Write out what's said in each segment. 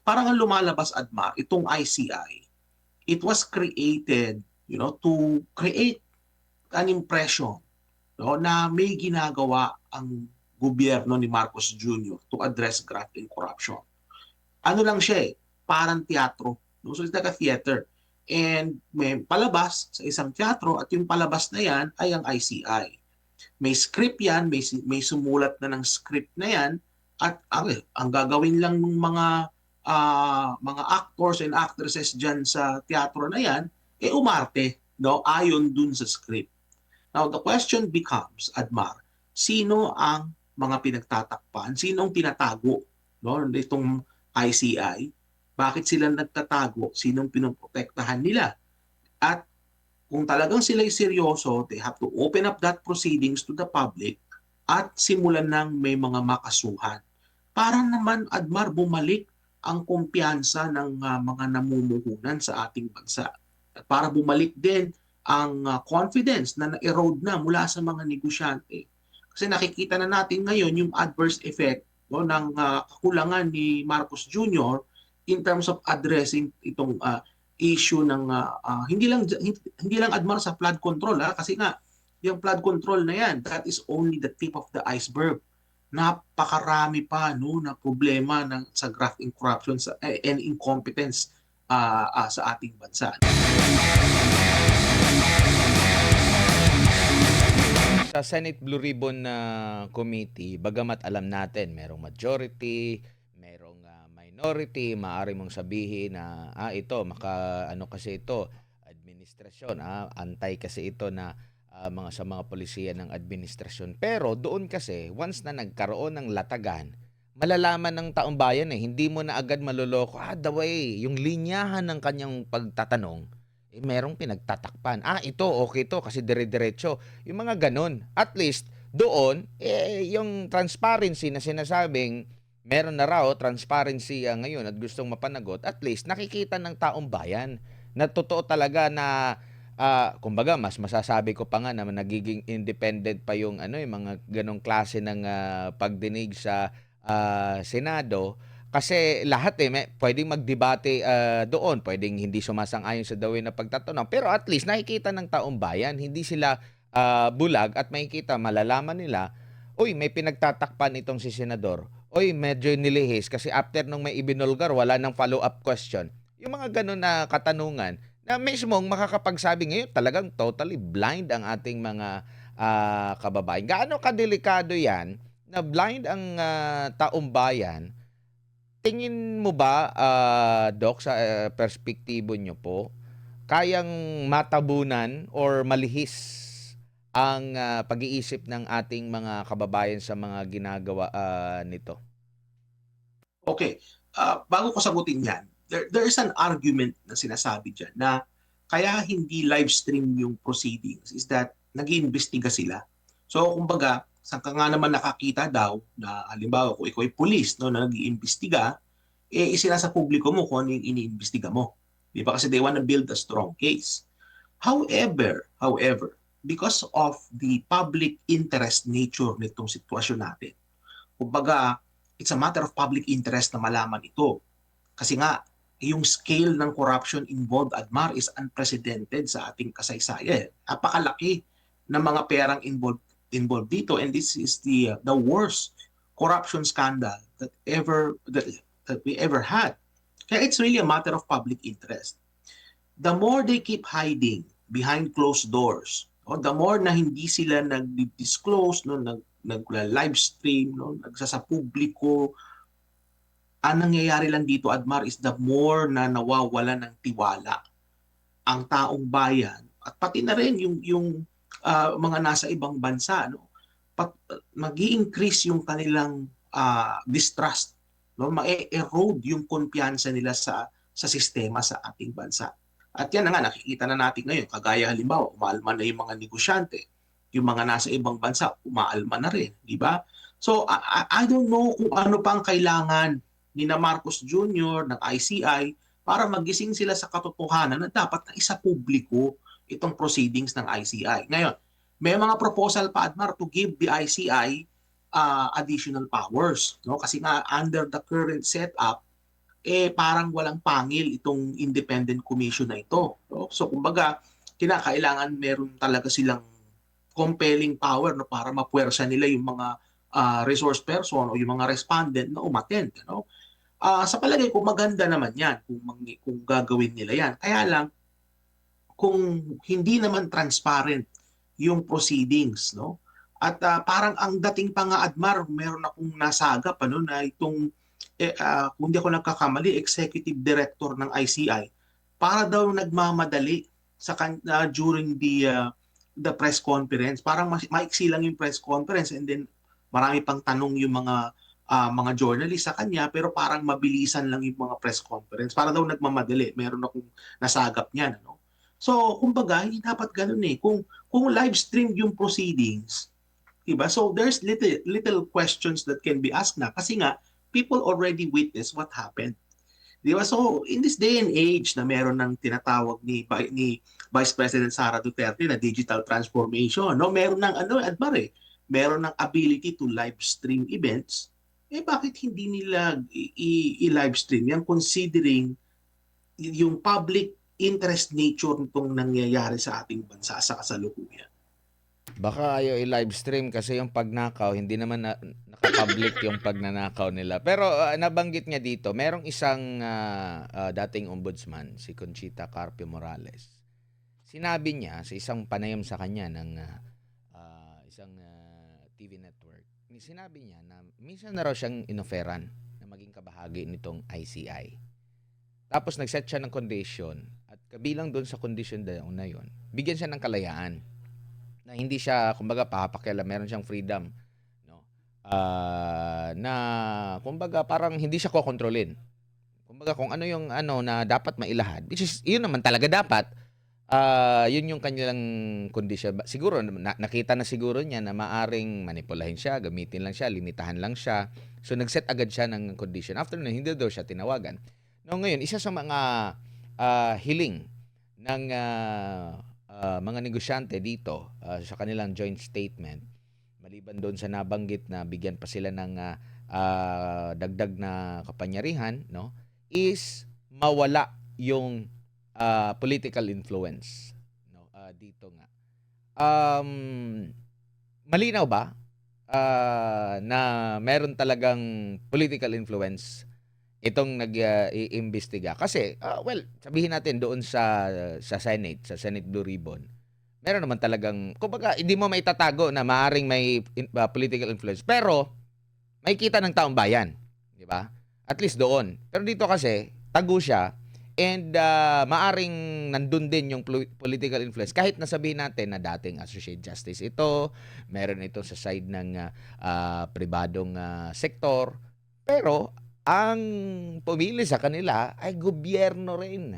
parang ang lumalabas, Admar, itong ICI, it was created, to create an impression, na may ginagawa ang gobyerno ni Marcos Jr. to address graft and corruption. Ano lang siya parang teatro. No? So it's like a theater. And may palabas sa isang teatro at yung palabas na yan ay ang ICI. May script yan, may sumulat na ng script na yan at ang gagawin lang ng mga actors and actresses dyan sa teatro na yan, umarte, no? Ayon dun sa script. Now, the question becomes, Admar, sino ang mga pinagtatakpan? Sino ang tinatago, no, nitong ICI? Bakit sila nagtatago? Sinong pinoprotektahan nila? At kung talagang sila'y seryoso, they have to open up that proceedings to the public at simulan ng may mga makasuhan. Para naman, Admar, bumalik ang kumpiyansa ng mga namumuhunan sa ating bansa. At para bumalik din ang confidence na na-erode na mula sa mga negosyante. Kasi nakikita na natin ngayon yung adverse effect, no, ng kakulangan ni Marcos Jr. in terms of addressing itong issue ng hindi lang Admar sa flood control, kasi nga yung flood control na yan, that is only the tip of the iceberg. Napakarami pa, no, na problema sa graft and corruption and incompetence sa ating bansa. Sa Senate Blue Ribbon na committee, bagamat alam natin merong majority, merong minority, maaari mong sabihin na ito ano kasi ito administrasyon, antay kasi ito na sa mga polisiya ng administrasyon. Pero doon kasi once na nagkaroon ng latagan, malalaman ng taong bayan hindi mo na agad maloloko. The way yung linyahan ng kanyang pagtatanong merong pinagtatakpan. Ito, okay to kasi dire-diretso. Yung mga ganun. At least, doon, yung transparency na sinasabing meron na raw transparency ngayon at gustong mapanagot, at least nakikita ng taong bayan na totoo talaga na kumbaga, mas masasabi ko pa nga na nagiging independent pa yung yung mga ganong klase ng pagdinig sa Senado. Kasi lahat pwedeng magdebate doon, pwedeng hindi sumasang-ayon sa dawin na pagtatanong, pero at least nakikita ng taong bayan, hindi sila bulag at makikita, malalaman nila, uy, may pinagtatakpan itong si senador, uy, medyo nilihis kasi after nung may ibinulgar, wala nang follow-up question. Yung mga ganun na katanungan na mismong makakapagsabi ngayon, talagang totally blind ang ating mga kababayan. Gaano kadelikado yan na blind ang taong bayan? Tingin mo ba, Doc, sa perspektibo nyo po, kayang matabunan or malihis ang pag-iisip ng ating mga kababayan sa mga ginagawa nito? Okay, bago ko sagutin yan, there is an argument na sinasabi dyan na kaya hindi live stream yung proceedings is that nag-iimbestiga sila. So, kumbaga, saan ka nga naman nakakita daw na halimbawa kung ikaw ay police, no, na nag-iimbestiga, isinasa publiko mo kung ano yung iniimbestiga mo. Di ba? Kasi they wanna build a strong case. However, because of the public interest nature nitong sitwasyon natin, kumbaga, it's a matter of public interest na malaman ito. Kasi nga, yung scale ng corruption involved, Admar, is unprecedented sa ating kasaysayan. Napakalaki ng mga perang involved dito, and this is the worst corruption scandal that we ever had. Kaya it's really a matter of public interest. The more they keep hiding behind closed doors, the more na hindi sila nag-disclose, no, nag-live stream, no, nagsasa publiko, ang nangyayari lang dito, Admar, is the more na nawawala ng tiwala ang taong bayan at pati na rin yung mga nasa ibang bansa, no, mag-i-increase yung kanilang distrust, no, ma-erode yung kumpiyansa nila sa sistema sa ating bansa. At yan na nga, nakikita na natin ngayon, kagaya halimbawa, umaalma na yung mga negosyante, yung mga nasa ibang bansa, umaalma na rin, di ba? So, I don't know kung ano pang kailangan ni na Marcos Jr., ng ICI, para magising sila sa katotohanan na dapat na isa publiko itong proceedings ng ICI. Ngayon, may mga proposal pa, Admar, to give the ICI additional powers. No? Kasi nga, under the current setup, parang walang pangil itong independent commission na ito, no? So kumbaga, kinakailangan meron talaga silang compelling power, no, para mapuwersa nila yung mga resource person o yung mga respondent na umattend, no? Sa palagay ko maganda naman 'yan kung gagawin nila 'yan. Kaya lang kung hindi naman transparent yung proceedings, no? At parang ang dating pa nga Admar, meron akong nasagap ano na itong kung di ako nagkakamali, executive director ng ICI para daw nagmamadali during the press conference. Parang maiksi lang yung press conference and then marami pang tanong yung mga journalist sa kanya pero parang mabilisan lang yung mga press conference. Para daw nagmamadali. Meron akong nasagap niyan, ano? So, kumbaga, hindi dapat ganun eh. Kung live stream yung proceedings, diba? So, there's little questions that can be asked na kasi nga, people already witness what happened. Di ba? So, in this day and age na meron ng tinatawag ni Vice President Sara Duterte na digital transformation, no? Meron ng Admar eh, meron ng ability to live stream events, bakit hindi nila i-live stream yan considering yung public interest nature nitong nangyayari sa ating bansa sa kasalukuyan? Baka ayaw i-live stream kasi yung pagnakaw, hindi naman naka-public yung pagnanakaw nila. Pero nabanggit niya dito, merong isang dating ombudsman, si Conchita Carpio Morales. Sinabi niya sa isang panayam sa kanya ng isang TV network, sinabi niya na minsan na raw siyang inoferan na maging kabahagi nitong ICI. Tapos nag-set siya ng condition at kabilang doon sa condition na yun, bigyan siya ng kalayaan na hindi siya kumbaga papakialam, meron siyang freedom, no? Na kumbaga parang hindi siya kokontrolin. Kumbaga kung ano yung na dapat mailahad, which is yun naman talaga dapat. Yun yung kanilang kondisyon. Siguro nakita na siguro niya na maaring manipulahin siya, gamitin lang siya, limitahan lang siya. So nag-set agad siya ng condition. After nun, hindi daw siya tinawagan. No, ngayon, isa sa mga hiling ng mga negosyante dito sa kanilang joint statement, maliban doon sa nabanggit na bigyan pa sila ng dagdag na kapangyarihan, no, is mawala yung political influence, no, dito nga. Malinaw ba na meron talagang political influence itong nag-iimbestiga? Kasi well, sabihin natin doon sa Senate Blue Ribbon, meron naman talagang kumbaga hindi mo maitatago na maaring may political influence, pero makikita ng taong bayan, di ba? At least doon. Pero dito kasi tago siya and maaring nandun din yung political influence kahit nasabihin natin na dating associate justice ito, meron ito sa side ng pribadong sektor, pero ang pumili sa kanila ay gobyerno rin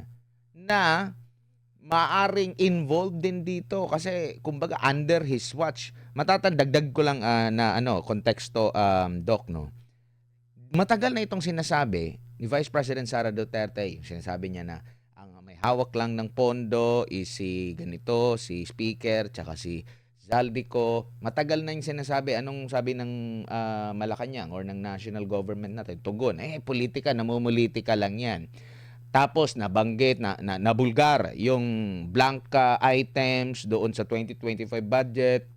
na maaring involved din dito kasi kumbaga under his watch. Matatandagdag ko lang na konteksto, Doc, no. Matagal na itong sinasabi ni Vice President Sara Duterte, yung sinasabi niya na ang may hawak lang ng pondo is si ganito, si Speaker, tsaka si Zaldico. Matagal na yung sinasabi, anong sabi ng Malacanang or ng national government natin, tugon, politika, namumulitika lang yan. Tapos nabanggit na nabulgar yung blank items doon sa 2025 budget.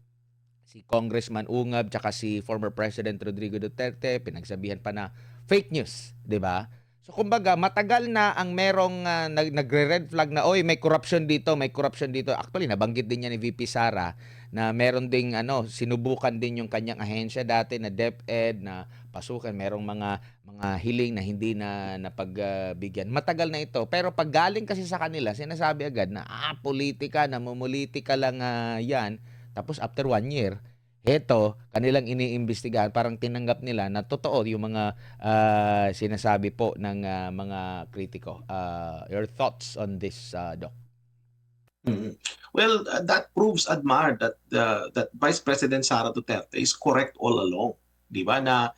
Si Congressman Ungab tsaka si former President Rodrigo Duterte pinagsabihan pa na fake news, 'di ba? So kumbaga matagal na ang merong nagre-red flag na oy may corruption dito, may corruption dito. Actually nabanggit din niya ni VP Sara na meron ding sinubukan din yung kanyang ahensya dati na DepEd na pasukan, merong mga hiling na hindi na napagbigyan. Matagal na ito. Pero pag galing kasi sa kanila, sinasabi agad na politika, namumulitika lang yan. Tapos after 1 year, eto, kanilang iniimbestigahan, parang tinanggap nila na totoo yung mga sinasabi po ng mga kritiko. Your thoughts on this, Doc? Mhm. Well, that proves, Admar, that Vice President Sara Duterte is correct all along. Di ba? Na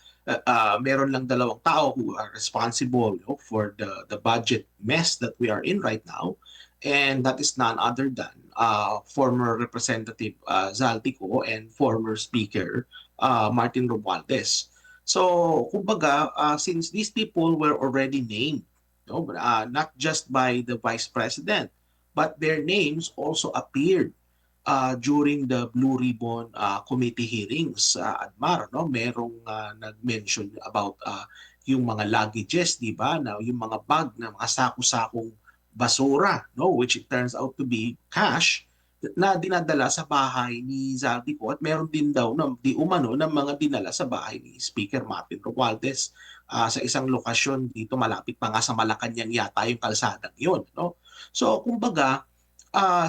meron lang dalawang tao who are responsible, for the budget mess that we are in right now. And that is none other than former Representative Zaldico and former Speaker Martin Romualdez. So, kumbaga, since these people were already named, no, not just by the Vice President, but their names also appeared during the Blue Ribbon Committee hearings, Admar, no? Merong nag-mention about yung mga luggages, di ba? Na yung mga bag na mga sako-sakong basura, no? Which it turns out to be cash na dinadala sa bahay ni Zaldico at meron din daw na di umano ng mga dinala sa bahay ni Speaker Martin Romualdez sa isang lokasyon dito malapit pa nga sa Malacanang yata yung kalsadang yun, no? So kumbaga,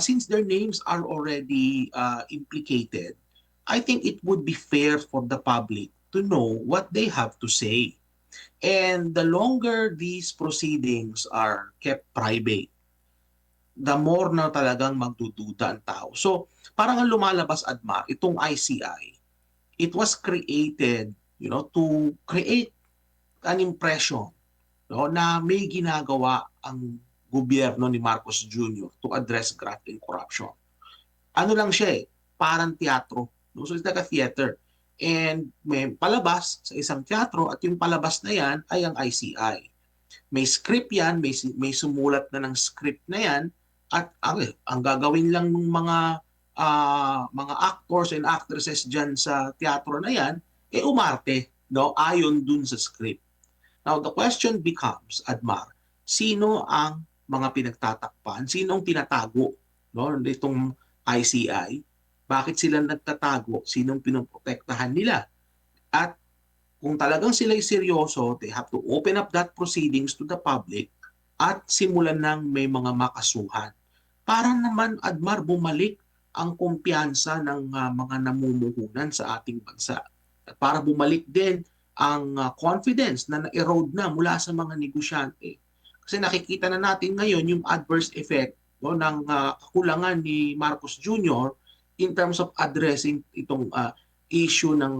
since their names are already implicated, I think it would be fair for the public to know what they have to say. And the longer these proceedings are kept private, the more na talagang magdududa ang tao. So, parang ang lumalabas, Admar, itong ICI, it was created, to create an impression, no, na may ginagawa ang gobyerno ni Marcos Jr. to address graft and corruption. Ano lang siya parang teatro. No? So it's like a theater. And may palabas sa isang teatro at yung palabas na yan ay ang ICI. May script yan, may sumulat na ng script na yan at ang gagawin lang ng mga actors and actresses dyan sa teatro na yan, umarte, no? Ayon dun sa script. Now, the question becomes, Admar, sino ang mga pinagtatakpan? Sino ang tinatago, no, nitong ICI? Bakit sila nagtatago? Sinong pinoprotektahan nila? At kung talagang sila'y seryoso, they have to open up that proceedings to the public at simulan ng may mga makasuhan. Para naman, Admar, bumalik ang kumpiyansa ng mga namumuhunan sa ating bansa. At para bumalik din ang confidence na na-erode na mula sa mga negosyante. Kasi nakikita na natin ngayon yung adverse effect, no, ng kakulangan ni Marcos Jr. in terms of addressing itong issue ng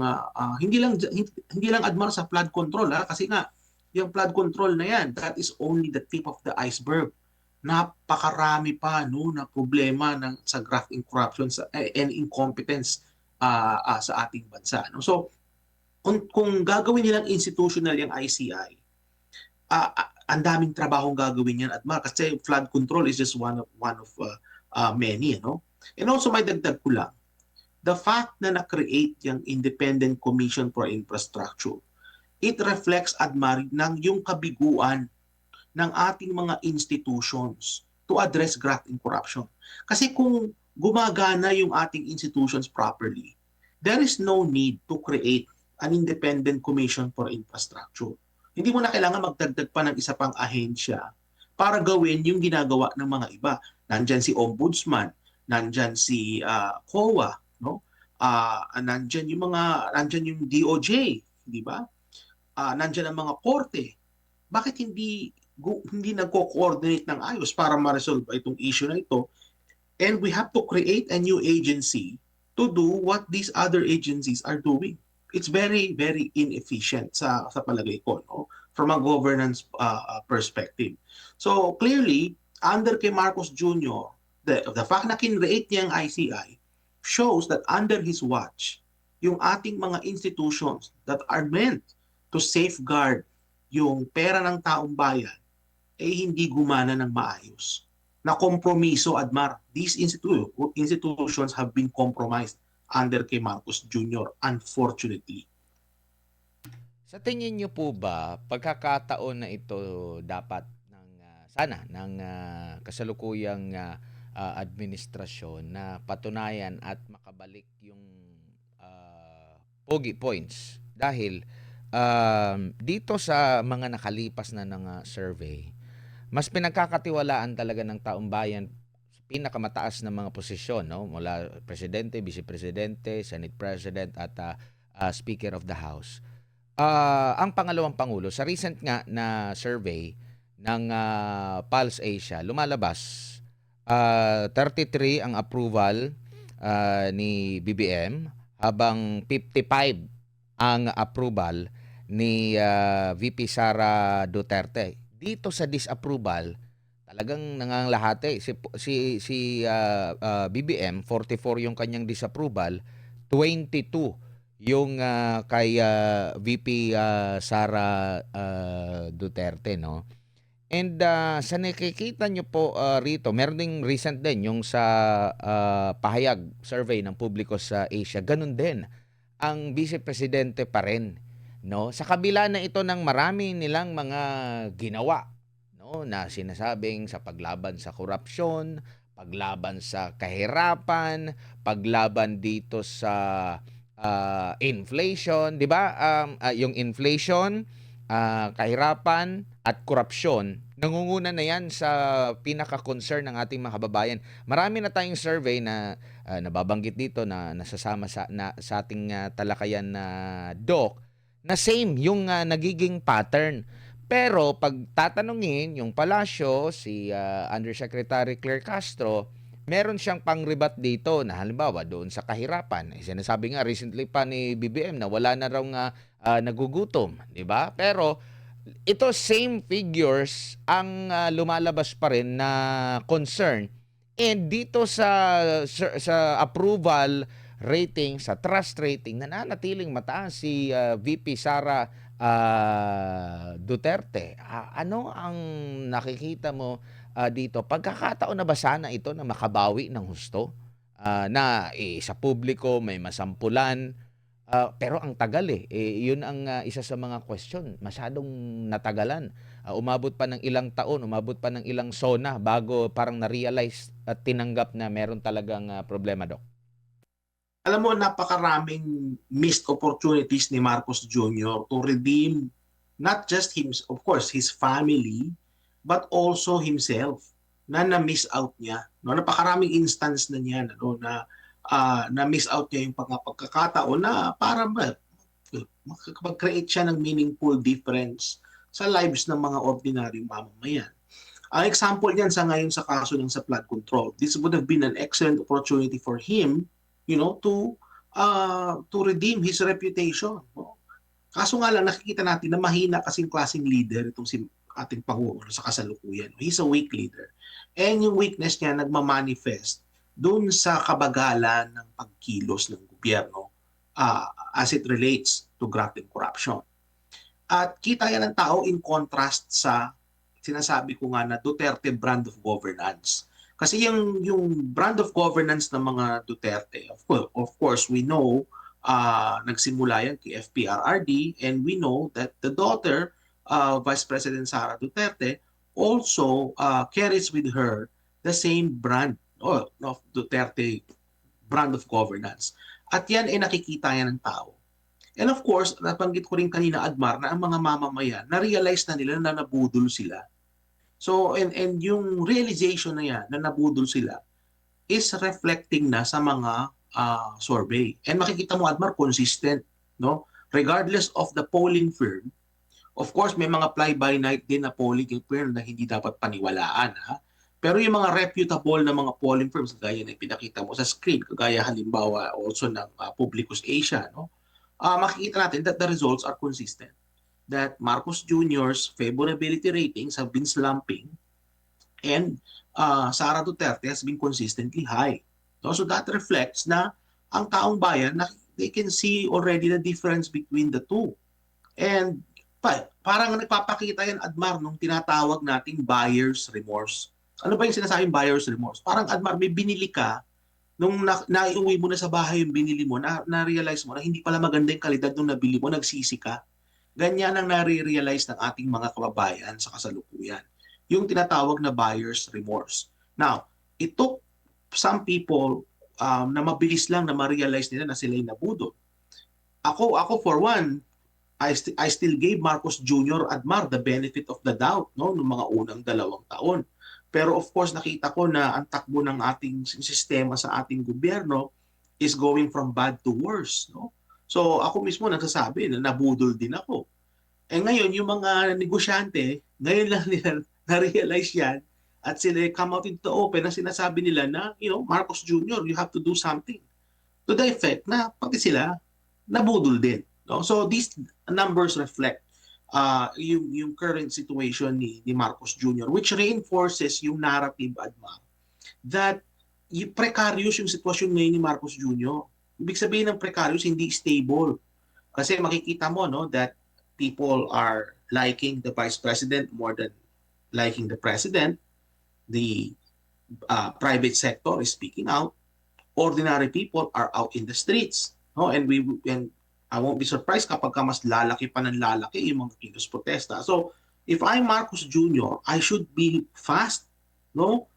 hindi lang Admar sa flood control, kasi nga yung flood control na yan, that is only the tip of the iceberg. Napakarami pa, no, na problema sa graft and corruption and incompetence sa ating bansa, no? So kung gagawin nilang institutional yung ICI, ang daming trabahong gagawin yan, Admar, kasi flood control is just one of many, no? And also may dagdag ko lang, the fact na na-create yung Independent Commission for Infrastructure, it reflects, Admar, ng yung kabiguan ng ating mga institutions to address graft and corruption. Kasi kung gumagana yung ating institutions properly, there is no need to create an Independent Commission for Infrastructure. Hindi mo na kailangan magdagdag pa ng isa pang ahensya para gawin yung ginagawa ng mga iba. Nandyan si Ombudsman, nandyan si COA, no? Nandyan yung DOJ, di ba? Nandyan ang mga korte. Bakit hindi nagko-coordinate ng ayos para ma-resolve itong issue na ito? And we have to create a new agency to do what these other agencies are doing. It's very, very inefficient sa palagay ko, no? From a governance perspective. So clearly, under kay Marcos Jr., the fact na kinreate niya ang ICI shows that under his watch, yung ating mga institutions that are meant to safeguard yung pera ng taong bayan hindi gumana ng maayos. Na kompromiso, Admar, these institutions have been compromised under kay Marcos Jr. unfortunately. Sa tingin niyo po ba, pagkakataon na ito dapat ng kasalukuyang administrasyon na patunayan at makabalik yung pogi points? Dahil dito sa mga nakalipas na ng survey, mas pinagkakatiwalaan talaga ng taong bayan pinakamataas na mga posisyon, no? Mula presidente, vice presidente, senate president at speaker of the house. Ang pangalawang pangulo sa recent nga na survey ng Pulse Asia, lumalabas 33 ang approval ni BBM habang 55 ang approval ni VP Sara Duterte. Dito sa disapproval, talagang nangangalahati. Si BBM, 44 yung kanyang disapproval, 22 yung kay VP Sara Duterte, no? And sa nakikita nyo po rito, meron ding recent din yung sa pahayag survey ng publiko sa Asia. Ganun din ang Vice Presidente pa rin, no? Sa kabila na ito ng marami nilang mga ginawa, no, na sinasabing sa paglaban sa korupsyon, paglaban sa kahirapan, paglaban dito sa inflation, 'di ba? Yung inflation, kahirapan at korupsyon, nangunguna na 'yan sa pinaka-concern ng ating mga kababayan. Marami na tayong survey na nababanggit dito na nasasama sa ating talakayan na doc na same yung nagiging pattern. Pero pag tatanungin yung palasyo, si Undersecretary Claire Castro, meron siyang pangribat dito na halimbawa doon sa kahirapan. Sinasabi nga recently pa ni BBM na wala na raw nagugutom, 'di ba? Pero ito same figures ang lumalabas pa rin na concern. And dito sa approval rating, sa trust rating, nananatiling mataas si VP Sara Duterte. Ano ang nakikita mo dito? Pagkakataon na ba sana ito na makabawi ng husto? Na sa publiko may masampulan, pero ang tagal yun ang isa sa mga question. Masyadong natagalan. Umabot pa ng ilang taon, umabot pa ng ilang SONA bago parang na-realize at tinanggap na meron talagang problema, Dok. Alam mo, napakaraming missed opportunities ni Marcos Jr. to redeem not just him, of course, his family, but also himself na na-miss out niya. No, napakaraming instance na niya no, na na-miss out niya yung pagkakataon na para makapag-create siya ng meaningful difference sa lives ng mga ordinaryong mamamayan. Ang example niyan sa ngayon sa kaso ng sa flood control, this would have been an excellent opportunity for him, to redeem his reputation. No? Kaso nga lang nakikita natin na mahina kasing klaseng leader itong si ating Pangulo sa kasalukuyan. He's a weak leader. And yung weakness niya nagmamanifest doon sa kabagalan ng pagkilos ng gobyerno as it relates to graft and corruption. At kita yan ng tao in contrast sa sinasabi ko nga na Duterte brand of governance. Kasi yung brand of governance ng mga Duterte, of course we know, nagsimula yan kay FPRRD, and we know that the daughter, Vice President Sara Duterte, also carries with her the same brand of Duterte brand of governance. At yan ay nakikita yan ng tao. And of course, nabanggit ko rin kanina, Admar, na ang mga mamamayan, na-realize na nila na nabudol sila. So, and yung realization na yan, na nabudol sila, is reflecting na sa mga survey. And makikita mo, Admar, consistent. No? Regardless of the polling firm, of course, may mga fly-by-night din na polling firm na hindi dapat paniwalaan. Ha? Pero yung mga reputable na mga polling firms, gaya na pinakita mo sa screen, kagaya halimbawa also ng Publicus Asia, no? Makikita natin that the results are consistent. That Marcos Jr.'s favorability ratings have been slumping, and Sara Duterte has been consistently high. So that reflects na ang taong bayan, they can see already the difference between the two. And parang nagpapakita yan, Admar, nung tinatawag nating buyer's remorse. Ano ba yung sinasabing buyer's remorse? Parang, Admar, may binili ka, nung naiuwi mo na sa bahay yung binili mo, na-realize mo na hindi pala maganda yung kalidad nung nabili mo, nagsisi ka. Ganyan ang nare-realize ng ating mga kababayan sa kasalukuyan. Yung tinatawag na buyer's remorse. Now, it took some people na mabilis lang na ma-realize nila na sila'y nabudol. Ako for one, I still gave Marcos Jr. Admar the benefit of the doubt, no, noong mga unang 2 taon. Pero of course, nakita ko na ang takbo ng ating sistema sa ating gobyerno is going from bad to worse. No? So ako mismo nagsasabi na nabudol din ako. Eh ngayon, yung mga negosyante, ngayon lang nila na-realize yan at sila come out into the open na sinasabi nila na, Marcos Jr., you have to do something. To the effect na pati sila nabudol din. No? So these numbers reflect yung current situation ni Marcos Jr., which reinforces yung narrative, Admar, that precarious yung sitwasyon ngayon ni Marcos Jr. Ibig sabihin ng precarious, hindi stable. Kasi makikita mo, no, that people are liking the vice president more than liking the president. The private sector is speaking out. Ordinary people are out in the streets. No? And I won't be surprised kapag ka mas lalaki pa ng lalaki yung mga kilos protesta. So, if I'm Marcos Jr., I should be fast. No?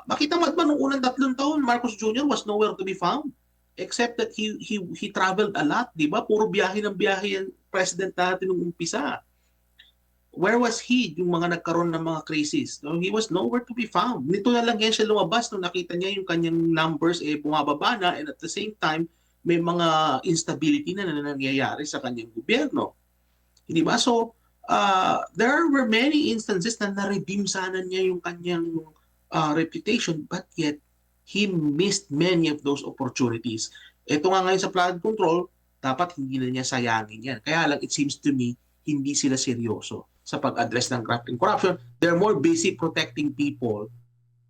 Makita mo ba nung unang 3 taon, Marcos Jr. was nowhere to be found. Except that he traveled a lot, di ba? Puro biyahe ng biyahe yung president natin nung umpisa. Where was he yung mga nagkaroon ng mga crisis? No, he was nowhere to be found. Nito na lang yan siya lumabas nung nakita niya yung kanyang numbers bumababa na, and at the same time may mga instability na nangyayari sa kanyang gobyerno. Hindi ba? So, there were many instances na na-redeem sana niya yung kanyang reputation, but yet he missed many of those opportunities. Ito nga ngayon sa flood control, dapat hindi na niya sayangin yan. Kaya lang, it seems to me, hindi sila seryoso sa pag-address ng graft and corruption. They're more busy protecting people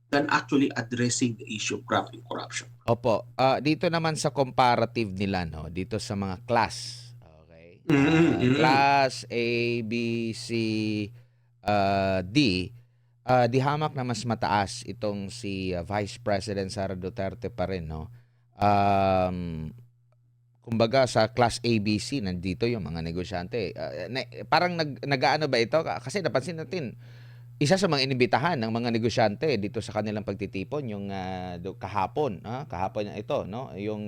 than actually addressing the issue of graft and corruption. Opo. Dito naman sa comparative nila, no, dito sa mga class. Okay. Class A, B, C, D. Di hamak na mas mataas itong si Vice President Sara Duterte pa rin, no. Kumbaga sa class ABC nandito yung mga negosyante. Parang nag-aano ba ito? Kasi napansin natin isa sa mga inibitahan ng mga negosyante dito sa kanilang pagtitipon yung kahapon, kahapon na ito, no? Yung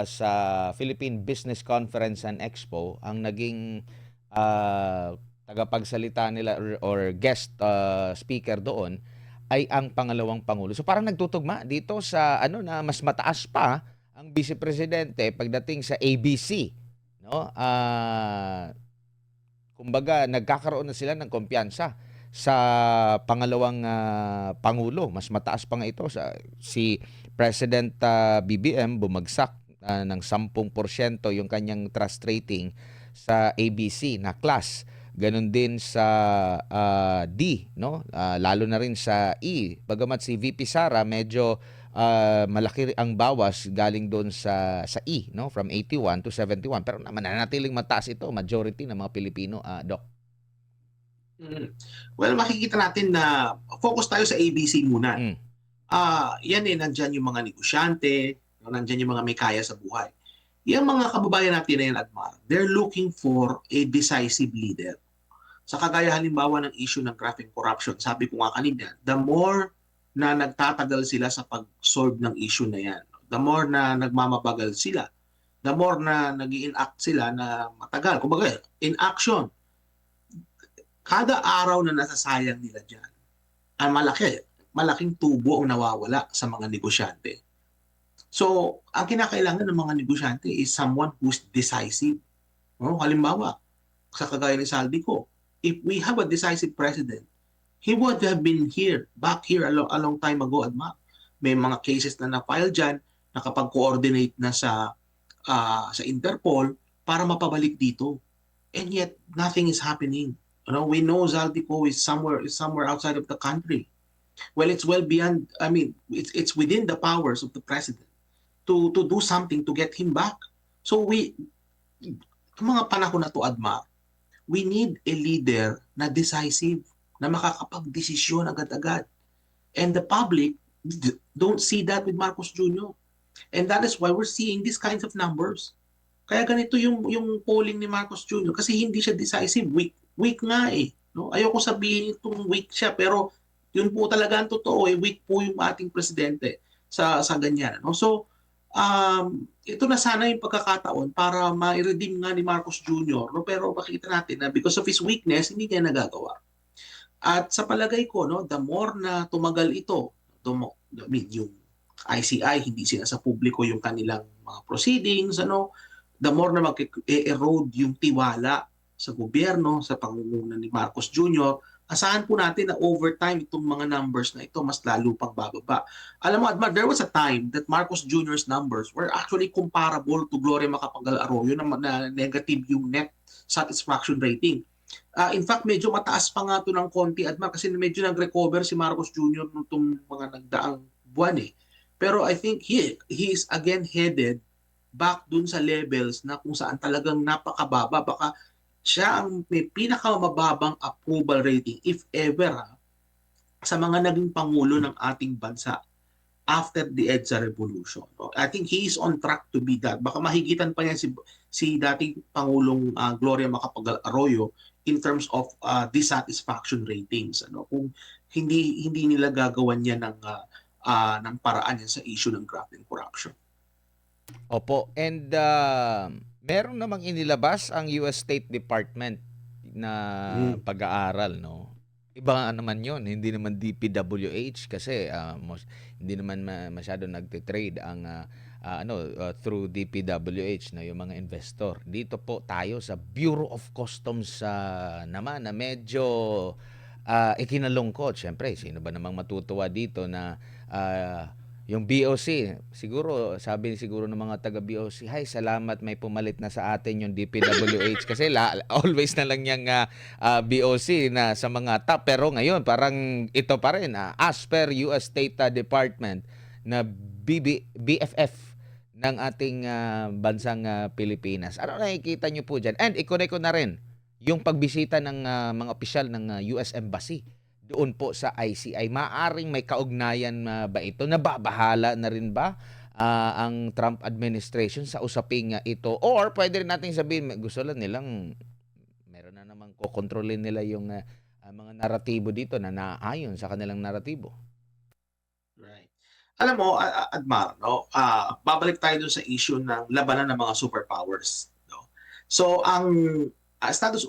sa Philippine Business Conference and Expo ang naging tagapagsalita nila or guest speaker doon ay ang pangalawang pangulo. So parang nagtutugma dito sa ano na mas mataas pa ang vice presidente pagdating sa ABC, no? Kumbaga nagkakaroon na sila ng kumpiyansa sa pangalawang pangulo. Mas mataas pa nga ito sa si President BBM bumagsak ng 10% yung kanyang trust rating sa ABC na class. Ganon din sa D, no? Lalo na rin sa E. Bagamat si VP Sara medyo malaki ang bawas galing doon sa E, no? From 81 to 71. Pero mananatiling mataas ito, majority ng mga Pilipino, Doc. Well, makikita natin na focus tayo sa ABC muna. Yan nandyan yung mga negosyante, nandyan yung mga may kaya sa buhay. Yung mga kababayan natin na yan, Admar, they're looking for a decisive leader. Sa kagaya halimbawa ng issue ng graft and corruption, sabi ko nga kanina, the more na nagtatagal sila sa pag-solve ng issue na yan, the more na nagmamabagal sila, the more na nag-i-enact sila na matagal. Kumbaga, in action, kada araw na nasasayang nila dyan, ay malaking tubo ang nawawala sa mga negosyante. So, ang kinakailangan ng mga negosyante is someone who's decisive. No? Halimbawa, sa kagaya ni Saldico, if we have a decisive president, he would have been back here a long time ago, Adma. May mga cases na na-file dyan, nakapag-coordinate na sa Interpol para mapabalik dito. And yet, nothing is happening. We know Zaldico is somewhere outside of the country. Well, it's well beyond, it's within the powers of the president to do something to get him back. So mga panahon na to, Adma, we need a leader na decisive, na makakapag-desisyon agad-agad. And the public don't see that with Marcos Jr. And that is why we're seeing these kinds of numbers. Kaya ganito yung polling ni Marcos Jr. kasi hindi siya decisive. Weak nga eh. No? Ayoko sabihin itong weak siya, pero yun po talaga ang totoo. Weak po yung ating presidente sa ganyan. No? So, ito na sana yung pagkakataon para ma-redeem nga ni Marcos Jr. No? Pero makikita natin na because of his weakness, hindi niya nagagawa. At sa palagay ko, no, the more na tumagal ito, yung ICI, hindi sila sa publiko yung kanilang mga proceedings, the more na mag-erode yung tiwala sa gobyerno, sa pangunguna ni Marcos Jr., asahan po natin na over time itong mga numbers na ito mas lalo pang bababa. Alam mo, Admar, there was a time that Marcos Jr.'s numbers were actually comparable to Gloria Macapagal Arroyo na negative yung net satisfaction rating. In fact, medyo mataas pa nga ito ng konti, Admar, kasi medyo nag-recover si Marcos Jr. nitong mga nagdaang buwan eh. Pero I think he is again headed back dun sa levels na kung saan talagang napakababa. Baka siya ang may pinakamababang approval rating, if ever, sa mga naging pangulo ng ating bansa after the EDSA revolution. No? I think he is on track to be that. Baka mahigitan pa niya si dating Pangulong Gloria Macapagal Arroyo in terms of dissatisfaction ratings. Ano? Kung hindi nila gagawan niya ng paraan yan sa issue ng graft and corruption. Opo, and meron namang inilabas ang US State Department na Mm. pag-aaral, no? Iba naman 'yon, hindi naman DPWH kasi hindi naman masyado nagte-trade ang through DPWH na yung mga investor. Dito po tayo sa Bureau of Customs naman na medyo ikinalungkot. Siyempre, sino ba namang matutuwa dito na yung BOC, siguro, sabi siguro ng mga taga-BOC, "Hay, salamat may pumalit na sa atin yung DPWH." Kasi always na lang yung BOC na sa mga top. Pero ngayon, parang ito pa rin, as per US State Department na BFF ng ating bansang Pilipinas. Ano nakikita nyo po dyan? And i-connect ko na rin yung pagbisita ng mga opisyal ng US Embassy doon po sa ICI. Maaring may kaugnayan ba ito? Nababahala na rin ba ang Trump administration sa usaping ito? Or pwede rin nating sabihin, gusto lang nilang meron na namang kokontrolin nila yung mga naratibo dito na naayon sa kanilang naratibo. Right. Alam mo, Admar, no, babalik tayo dun sa issue ng labanan ng mga superpowers. No? So, ang Estados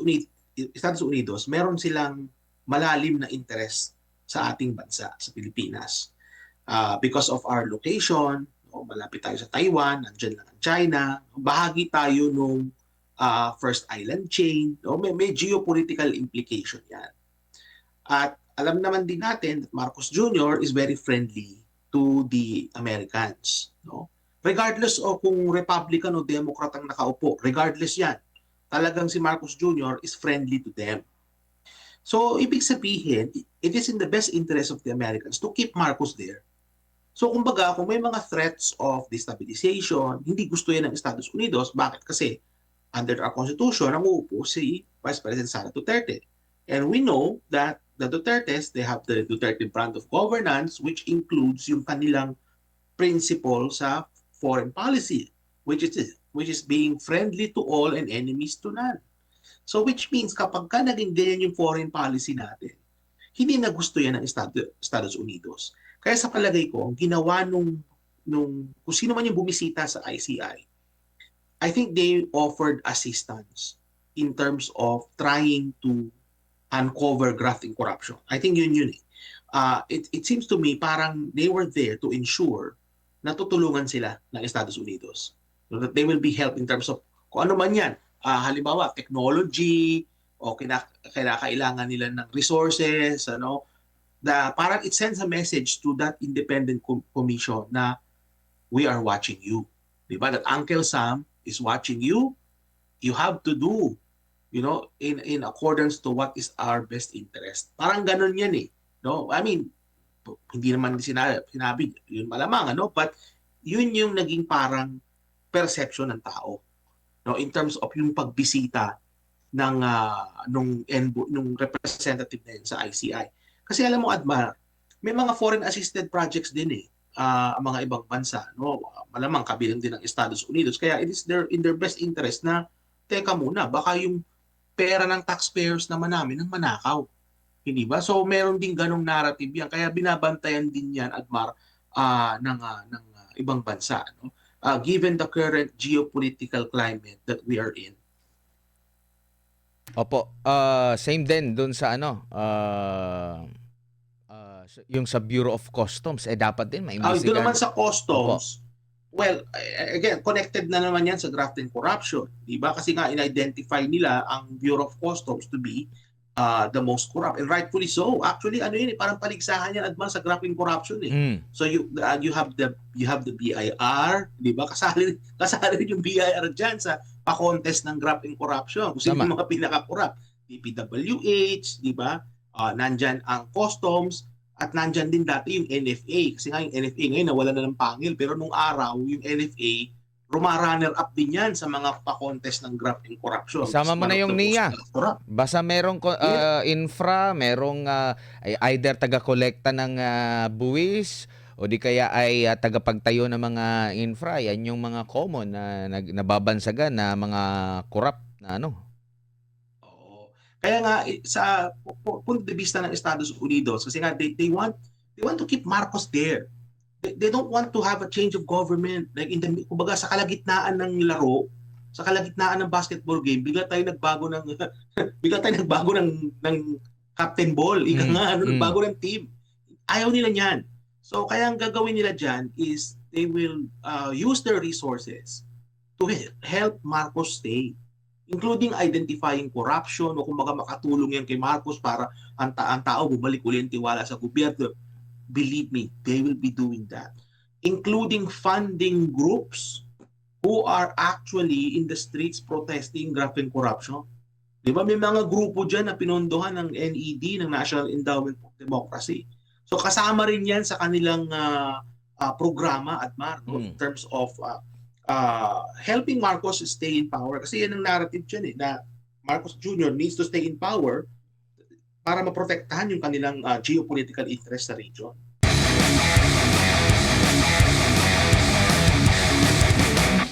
Unidos, meron silang malalim na interest sa ating bansa, sa Pilipinas. Because of our location, no, malapit tayo sa Taiwan, nandiyan lang ang China, bahagi tayo nung first island chain, no, may geopolitical implication yan. At alam naman din natin that Marcos Jr. is very friendly to the Americans. No? Regardless o kung Republican o Democrat ang nakaupo, regardless yan, talagang si Marcos Jr. is friendly to them. So, ibig sabihin, it is in the best interest of the Americans to keep Marcos there. So, kumbaga, kung may mga threats of destabilization, hindi gusto yan ng Estados Unidos. Bakit? Kasi under our Constitution, ang uupo si Vice President Sara Duterte. And we know that the Dutertes, they have the Duterte brand of governance, which includes yung kanilang principle sa foreign policy, which is being friendly to all and enemies to none. So which means kapag ka naging ganyan yung foreign policy natin, hindi na gusto yan ng Estados Unidos. Kaya sa palagay ko, ang ginawa nung kung sino man yung bumisita sa ICI, I think they offered assistance in terms of trying to uncover graft and corruption. I think yun eh. It seems to me parang they were there to ensure na tutulungan sila ng Estados Unidos. So that they will be helped in terms of kung ano man yan. Halimbawa, technology, o kailangan nila ng resources, parang it sends a message to that independent commission na we are watching you. Diba? That Uncle Sam is watching you. You have to do, in accordance to what is our best interest. Parang ganun yan eh. No? I mean, hindi naman sinabi yun malamang, but yun yung naging parang perception ng tao. No, in terms of yung pagbisita ng nung representative na yun sa ICI. Kasi alam mo, Admar, may mga foreign assisted projects din ang mga ibang bansa, no? Malamang kabilang din ng Estados Unidos. Kaya it is in their best interest na teka muna, baka yung pera ng taxpayers naman namin ang manakaw. Hindi ba? So meron din ganong narrative yan. Kaya binabantayan din yan, Admar, ng ibang bansa, no? Given the current geopolitical climate that we are in. Opo, same din doon sa yung sa Bureau of Customs, dapat din Doon maimbestigahan. naman sa customs, well, again, connected na naman yan sa graft and corruption. Diba? Kasi nga, in-identify nila ang Bureau of Customs to be the most corrupt. And rightfully so. Actually, parang paligsahan yan, Adman, sa graft and corruption eh. So you have the BIR, di ba? Kasali rin yung BIR diyan sa pa-contest ng graft and corruption. Kung sino yung mga pinaka-corrupt. DPWH, di ba? Nandyan ang customs, At nandyan din dati yung NFA. Kasi nga yung NFA ngayon nawala na ng pangil. Pero nung araw, yung NFA, runner up din yan sa mga pa-contest ng graft and corruption. Isama It's mo one na of the yung most NIA. corrupt. Basta merong Yeah. infra, merong either taga-kolekta ng buwis o di kaya ay tagapagtayo ng mga infra. Yan yung mga common na nababansagan na mga corrupt na ano. Oo. Kaya nga sa punto de vista ng Estados Unidos kasi nga they want to keep Marcos there. They don't want to have a change of government like in the kumbaga sa kalagitnaan ng laro, sa kalagitnaan ng basketball game, bigla tayo nagbago ng bigla tayo nagbago ng captain ball, ika nga nagbago ng team. Ayaw nila niyan. So kaya ang gagawin nila diyan is they will use their resources to help Marcos stay, including identifying corruption o kumbaga makatulong yan kay Marcos para ang tao bumalik ulit ang tiwala sa gobyerno. Believe me, they will be doing that. Including funding groups who are actually in the streets protesting graft and corruption. Di ba may mga grupo dyan na pinondohan ng NED, ng National Endowment for Democracy. So kasama rin yan sa kanilang programa at in terms of helping Marcos stay in power. Kasi yan ang narrative dyan na Marcos Jr. needs to stay in power para maprotektahan yung kanilang geopolitical interest sa region.